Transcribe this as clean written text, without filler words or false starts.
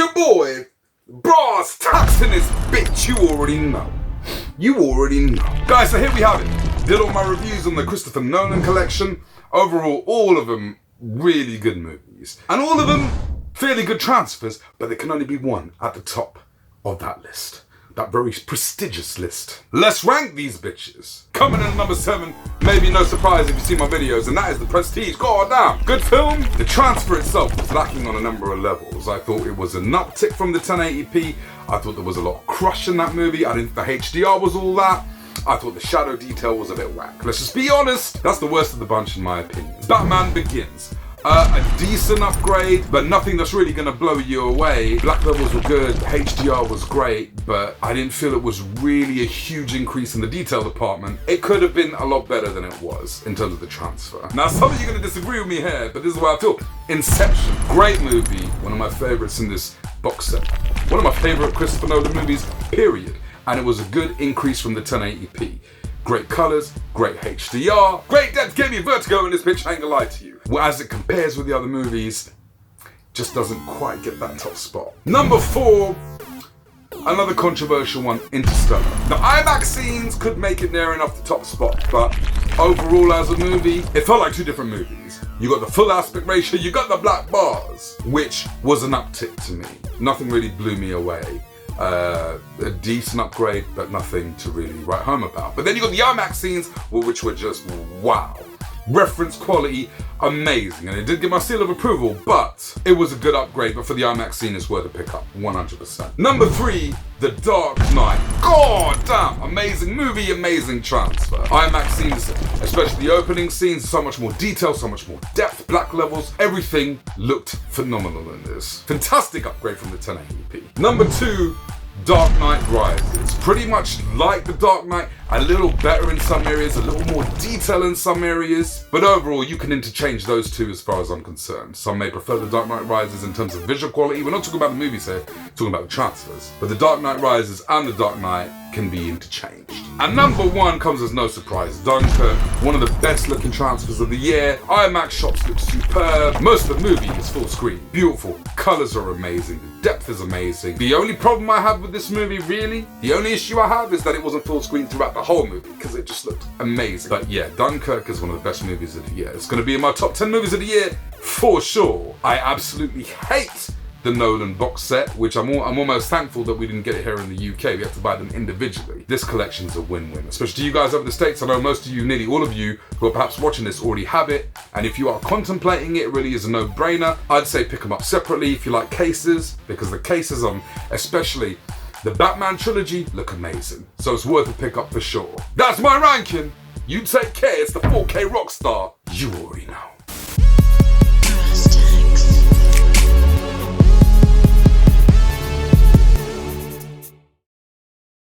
your boy, Brass Tax in this bitch, you already know. Guys, so here we have it. Did all my reviews on the Christopher Nolan collection. Overall, all of them really good movies. And all of them fairly good transfers, but there can only be one at the top of that list. That very prestigious list. Let's rank these bitches. Coming in at number 7, maybe no surprise if you see my videos, and that is The Prestige. God damn, good film. The transfer itself was lacking on a number of levels. I thought it was an uptick from the 1080p. I thought there was a lot of crush in that movie. I didn't think the HDR was all that. I thought the shadow detail was a bit whack. Let's just be honest, that's the worst of the bunch in my opinion. Batman Begins. A decent upgrade, but nothing that's really gonna blow you away. Black levels were good, the HDR was great, but I didn't feel it was really a huge increase in the detail department. It could have been a lot better than it was in terms of the transfer. Now, some of you are gonna disagree with me here, but this is what I feel. Inception, great movie, one of my favorites in this box set. One of my favorite Christopher Nolan movies, period. And it was a good increase from the 1080p. Great colors, great HDR, great depth, gave me vertigo in this bitch, I ain't gonna lie to you. Well, as it compares with the other movies, just doesn't quite get that top spot. Number 4, another controversial one, Interstellar. The IMAX scenes could make it near enough the top spot, but overall as a movie, it felt like two different movies. You got the full aspect ratio, you got the black bars, which was an uptick to me. Nothing really blew me away. A decent upgrade, but nothing to really write home about. But then you got the IMAX scenes, which were just wow. Reference quality, amazing. And it did get my seal of approval, but it was a good upgrade. But for the IMAX scene, it's worth a pickup, 100%. Number 3, The Dark Knight. God damn, amazing movie, amazing transfer. IMAX scenes, especially the opening scenes, so much more detail, so much more depth, black levels, everything looked phenomenal in this. Fantastic upgrade from the 1080p. Number 2, Dark Knight Rises. Pretty much like The Dark Knight, a little better in some areas, a little more detail in some areas, but overall you can interchange those two as far as I'm concerned. Some may prefer The Dark Knight Rises in terms of visual quality. We're not talking about the movies here, we're talking about the transfers. But The Dark Knight Rises and The Dark Knight can be interchanged. And number 1 comes as no surprise, Dunkirk, one of the best looking transfers of the year. IMAX shots look superb. Most of the movie is full screen. Beautiful, colors are amazing, the depth is amazing. The only problem I have with this movie, really, the only issue I have is that it wasn't full screen throughout the whole movie, because it just looked amazing. But yeah, Dunkirk is one of the best movies of the year. It's gonna be in my top 10 movies of the year, for sure. I absolutely hate the Nolan box set, which I'm almost thankful that we didn't get it here in the UK. We have to buy them individually. This collection's a win-win, especially to you guys over the States. I know most of you, nearly all of you, who are perhaps watching this already have it. And if you are contemplating it, it really is a no-brainer. I'd say pick them up separately if you like cases, because the cases on, especially the Batman trilogy, look amazing. So it's worth a pick up for sure. That's my ranking. You take care, it's the 4K Rockstar. You already know.